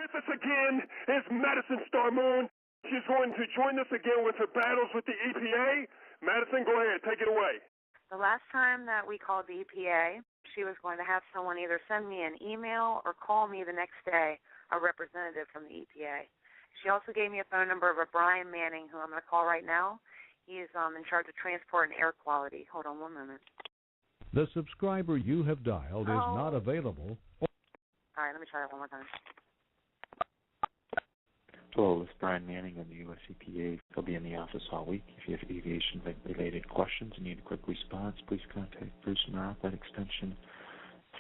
with us again is Madison Star Moon. She's going to join us again with her battles with the EPA. Madison, go ahead. Take it away. The last time that we called the EPA, she was going to have someone either send me an email or call me the next day, a representative from the EPA. She also gave me a phone number of a Brian Manning, who I'm going to call right now. He's in charge of transport and air quality. Hold on one moment. The subscriber you have dialed is not available. All right, let me try that one more time. Hello, this is Brian Manning of the U.S. EPA. He'll be in the office all week. If you have aviation-related questions and need a quick response, please contact Bruce Maroff at extension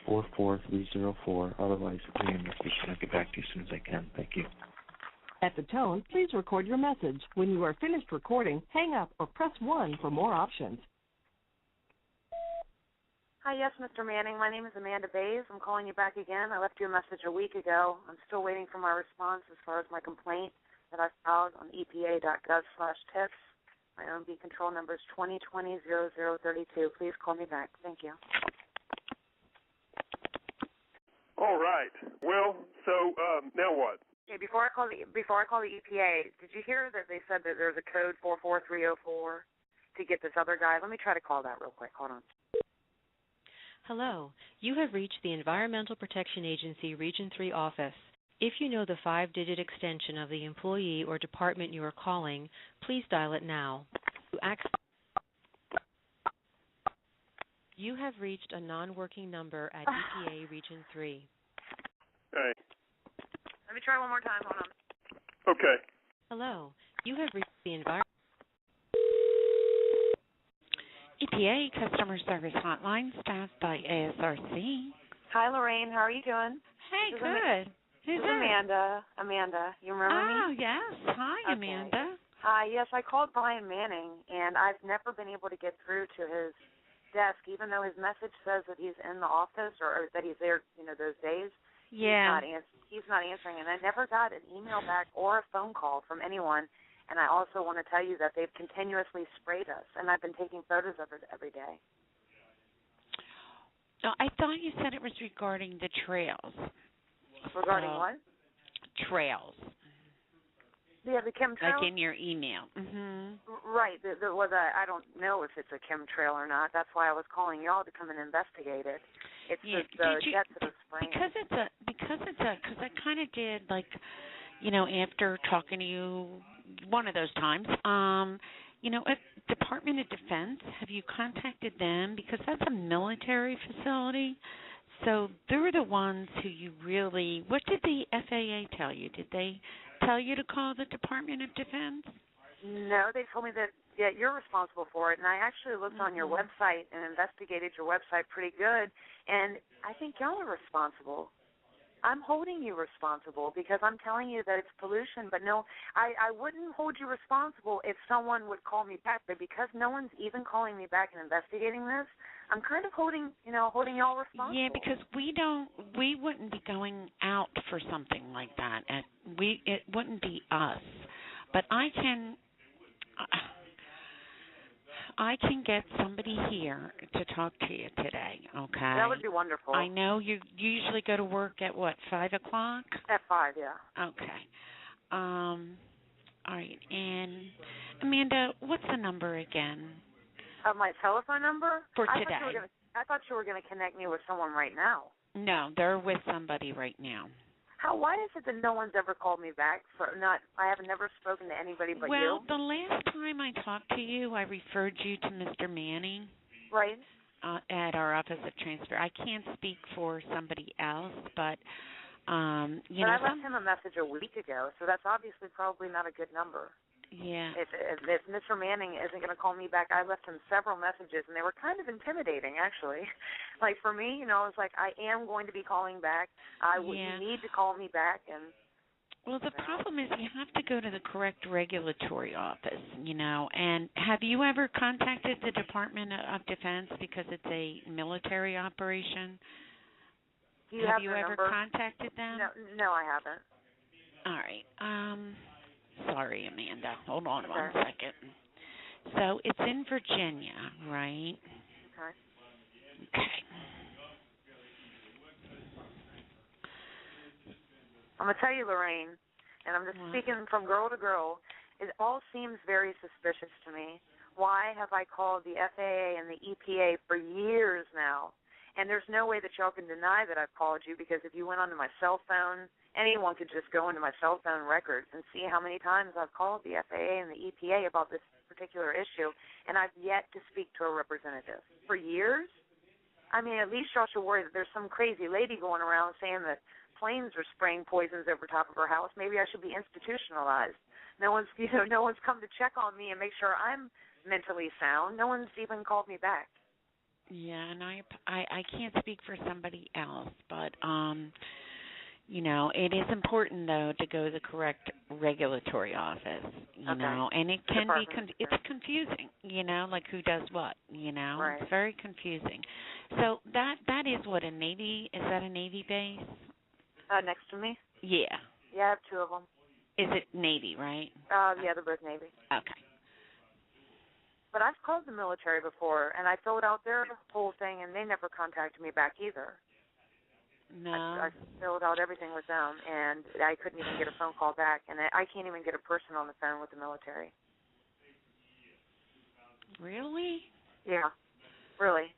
44304. Otherwise, leave a message and I'll get back to you as soon as I can. Thank you. At the tone, please record your message. When you are finished recording, hang up or press 1 for more options. Hi, yes, Mr. Manning. My name is Amanda Baise. I'm calling you back again. I left you a message a week ago. I'm still waiting for my response as far as my complaint that I filed on epa.gov/tips. My OMB control number is 2020-0032. Please call me back. Thank you. All right. Well, so now what? Okay, before I call the EPA, did you hear that they said that there's a code 44304 to get this other guy? Let me try to call that real quick. Hold on. Hello. You have reached the Environmental Protection Agency Region 3 office. If you know the 5-digit extension of the employee or department you are calling, please dial it now. You have reached a non-working number at EPA Region 3. Okay. Let me try one more time. Hold on. Okay. Hello. You have reached the EPA Customer Service Hotline staffed by ASRC. Hi, Lorraine. How are you doing? Hey, good. Who's that? Amanda. Amanda. You remember me? Oh, yes. Hi, okay. Amanda. Hi. Yes, I called Brian Manning, and I've never been able to get through to his desk, even though his message says that he's in the office or that he's there, those days. Yeah. He's not answering, and I never got an email back or a phone call from anyone. And I also want to tell you that they've continuously sprayed us, and I've been taking photos of it every day. No, I thought you said it was regarding the trails. Regarding what? Trails. Yeah, the chemtrails. Like in your email. Mm-hmm. Right. There was I don't know if it's a chemtrail or not. That's why I was calling y'all to come and investigate it. It's just the jets that are spraying. Because I kind of did, like, after talking to you one of those times, Department of Defense, have you contacted them? Because that's a military facility. So they're the ones who you really, what did the FAA tell you? Did they tell you to call the Department of Defense? No, they told me that, you're responsible for it. And I actually looked on your website and investigated your website pretty good. And I think y'all are responsible. I'm holding you responsible because I'm telling you that it's pollution. But no, I wouldn't hold you responsible if someone would call me back. But because no one's even calling me back and investigating this, I'm kind of holding y'all responsible. Yeah, because we wouldn't be going out for something like that. It wouldn't be us. But I can get somebody here to talk to you today, okay? That would be wonderful. I know you usually go to work at, 5 o'clock? At 5, yeah. Okay. All right. And, Amanda, what's the number again? My telephone number? For today. I thought you were going to connect me with someone right now. No, they're with somebody right now. Why is it that no one's ever called me back? I have never spoken to anybody but you. Well, the last time I talked to you, I referred you to Mr. Manning. Right. At our office of transfer. I can't speak for somebody else, but I left him a message a week ago, so that's obviously probably not a good number. Yeah. If Mr. Manning isn't going to call me back, I left him several messages, and they were kind of intimidating, actually. Like, for me, I was like, I am going to be calling back. You need to call me back. Well, the problem is you have to go to the correct regulatory office, And have you ever contacted the Department of Defense because it's a military operation? Have you ever contacted them? No, I haven't. All right. Sorry, Amanda. Hold on one second. So it's in Virginia, right? Okay. I'm going to tell you, Lorraine, and I'm just speaking from girl to girl, it all seems very suspicious to me. Why have I called the FAA and the EPA for years now? And there's no way that y'all can deny that I've called you, because if you went onto my cell phone, anyone could just go into my cell phone records and see how many times I've called the FAA and the EPA about this particular issue, and I've yet to speak to a representative. For years? I mean, at least y'all should worry that there's some crazy lady going around saying that planes are spraying poisons over top of her house. Maybe I should be institutionalized. No one's come to check on me and make sure I'm mentally sound. No one's even called me back. Yeah, and I can't speak for somebody else, but it is important though to go to the correct regulatory office, you know, and it can be it's confusing, like who does what, Right. It's very confusing. So that is what is that a Navy base? Next to me? Yeah. Yeah, I have two of them. Is it Navy, right? Yeah, they're both Navy. Okay. But I've called the military before, and I filled out their whole thing, and they never contacted me back either. No. I filled out everything with them, and I couldn't even get a phone call back, and I can't even get a person on the phone with the military. Really? Yeah, really.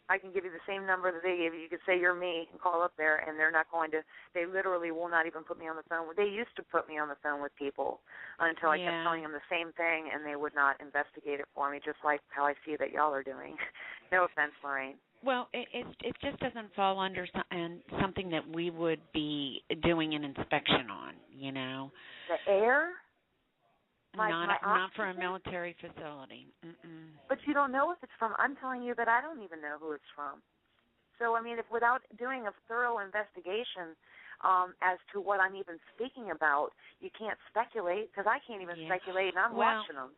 I can give you the same number that they gave you. You could say you're me and call up there, and they're not going to. They literally will not even put me on the phone. They used to put me on the phone with people until I kept telling them the same thing, and they would not investigate it for me, just like how I see that y'all are doing. No offense, Lorraine. Well, it just doesn't fall under something that we would be doing an inspection on, The air? Not for a military facility. Mm-mm. But you don't know if it's from. I'm telling you that I don't even know who it's from. So, I mean, if without doing a thorough investigation as to what I'm even speaking about, you can't speculate, because I can't even speculate, and I'm watching them.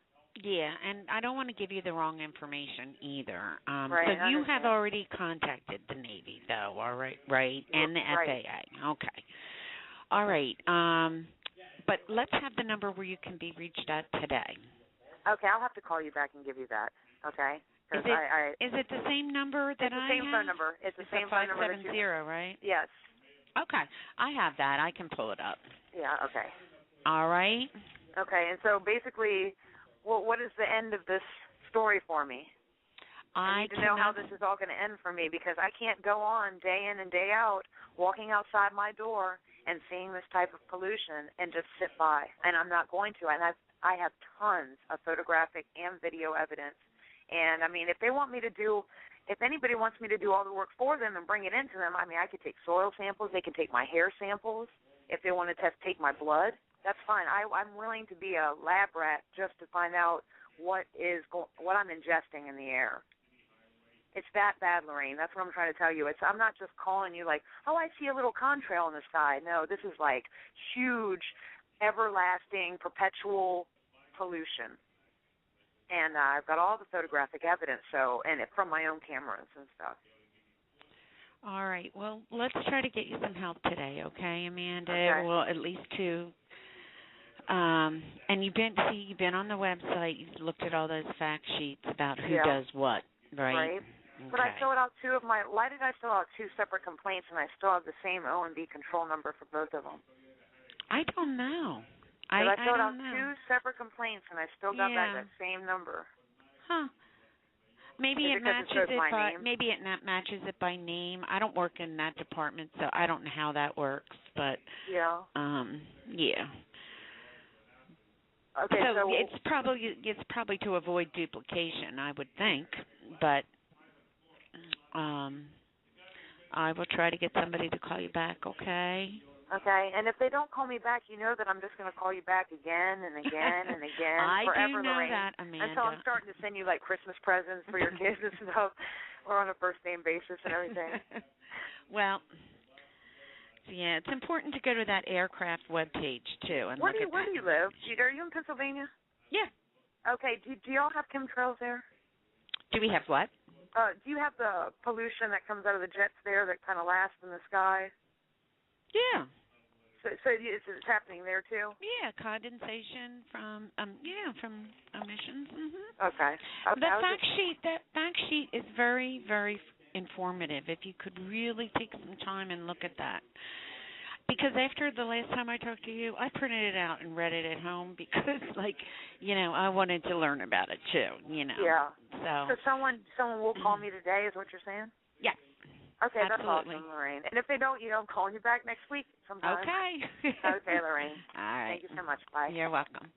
Yeah, and I don't want to give you the wrong information either. Right, so you have already contacted the Navy, though, all right? Right, and the FAA. Okay. All right. But let's have the number where you can be reached at today. Okay, I'll have to call you back and give you that, okay? Is it the same number that I have? It's the same phone number. It's the same phone number. 570, right? Yes. Okay. I have that. I can pull it up. Yeah, okay. All right. Okay, and so basically, what is the end of this story for me? I need to know how this is all going to end for me, because I can't go on day in and day out walking outside my door and seeing this type of pollution and just sit by. And I'm not going to. And I have tons of photographic and video evidence. And, I mean, if anybody wants me to do all the work for them and bring it into them, I mean, I could take soil samples. They can take my hair samples. If they want to take my blood, that's fine. I'm willing to be a lab rat just to find out what I'm ingesting in the air. It's that bad, Lorraine. That's what I'm trying to tell you. I'm not just calling you like, oh, I see a little contrail in the sky. No, this is like huge, everlasting, perpetual pollution. And I've got all the photographic evidence, and from my own cameras and stuff. All right. Well, let's try to get you some help today, okay, Amanda? Okay. Well, at least two. And you've been on the website. You've looked at all those fact sheets about who does what, right? Right. But I filled out why did I fill out two separate complaints and I still have the same O&B control number for both of them? I don't know. I filled out two separate complaints and I still got that same number. Huh. Maybe it matches it by name. I don't work in that department, so I don't know how that works, but yeah. Okay, so it's probably to avoid duplication, I would think, but I will try to get somebody to call you back, okay? Okay, and if they don't call me back, you know that I'm just going to call you back again and again and again forever, do know Lorraine. That, Amanda. Until I'm starting to send you, like, Christmas presents for your kids and stuff. We're on a first-name basis and everything. Well, yeah, it's important to go to that aircraft webpage, too. And where do you live? Are you in Pennsylvania? Yeah. Okay, do y'all have chemtrails there? Do we have what? Do you have the pollution that comes out of the jets there that kind of lasts in the sky? Yeah. So it's happening there too? Yeah, condensation from emissions. Mm-hmm. Okay. That fact sheet is very, very informative. If you could really take some time and look at that. Because after the last time I talked to you, I printed it out and read it at home because, like, I wanted to learn about it too. Yeah. So someone will call me today, is what you're saying? Yeah. Okay, absolutely. That's awesome, Lorraine. And if they don't, I'm calling you back next week sometime. Okay. Okay, Lorraine. All right. Thank you so much. Bye. You're welcome.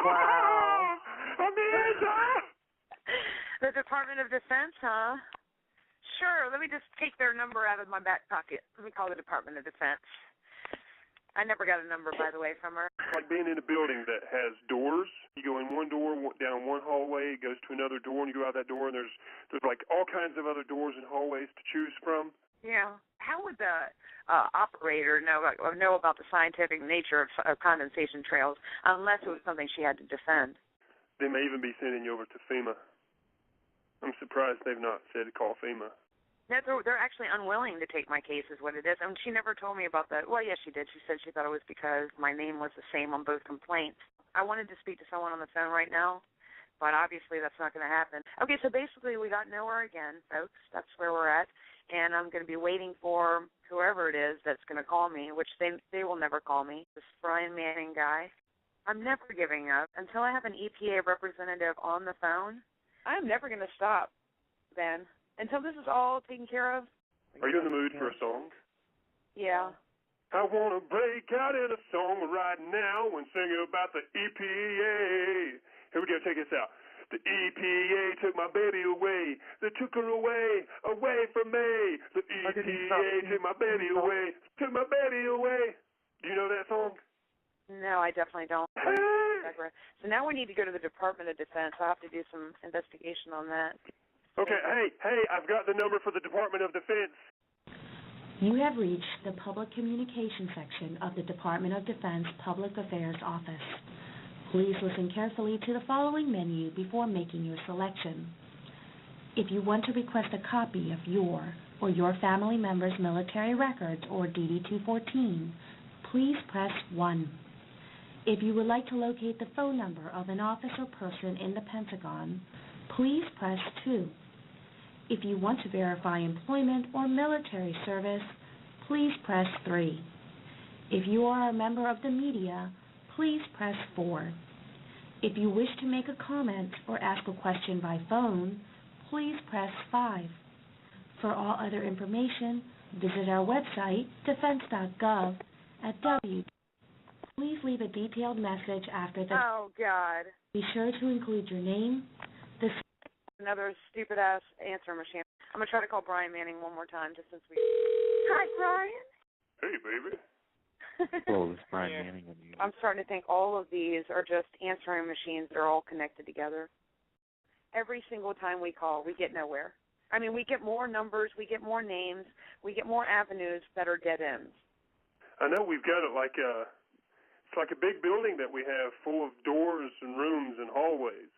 Wow. Amanda! The Department of Defense, huh? Sure, let me just take their number out of my back pocket. Let me call the Department of Defense. I never got a number, by the way, from her. It's like being in a building that has doors. You go in one door, down one hallway, it goes to another door, and you go out that door, and there's like all kinds of other doors and hallways to choose from. Yeah. How would the operator know about the scientific nature of condensation trails unless it was something she had to defend? They may even be sending you over to FEMA. I'm surprised they've not said call FEMA. No, they're actually unwilling to take my case is what it is. And she never told me about that. Well, yes, she did. She said she thought it was because my name was the same on both complaints. I wanted to speak to someone on the phone right now, but obviously that's not going to happen. Okay, so basically we got nowhere again, folks. That's where we're at. And I'm going to be waiting for whoever it is that's going to call me, which they will never call me, this Brian Manning guy. I'm never giving up. Until I have an EPA representative on the phone, I'm never going to stop, Ben. Until this is all taken care of. Are you in the mood for a song? Yeah. I want to break out in a song right now and sing about the EPA. Here we go, check this out. The EPA took my baby away. They took her away from me. The EPA took my baby away, took my baby away. Do you know that song? No, I definitely don't. So now we need to go to the Department of Defense. I'll have to do some investigation on that. Okay, hey, I've got the number for the Department of Defense. You have reached the Public Communication section of the Department of Defense Public Affairs Office. Please listen carefully to the following menu before making your selection. If you want to request a copy of your or your family member's military records or DD-214, please press 1. If you would like to locate the phone number of an officer or person in the Pentagon, please press 2. If you want to verify employment or military service, please press 3. If you are a member of the media, please press 4. If you wish to make a comment or ask a question by phone, please press 5. For all other information, visit our website, defense.gov, at W. Please leave a detailed message after the... Oh, God. Be sure to include your name, the... Another stupid-ass answer machine. I'm going to try to call Brian Manning one more time just since we... Hi, Brian. Hey, baby. Hello, this is Brian Manning. I'm starting to think all of these are just answering machines that are all connected together. Every single time we call, we get nowhere. I mean, we get more numbers, we get more names, we get more avenues that are dead ends. I know we've got it like it's like a big building that we have full of doors and rooms and hallways.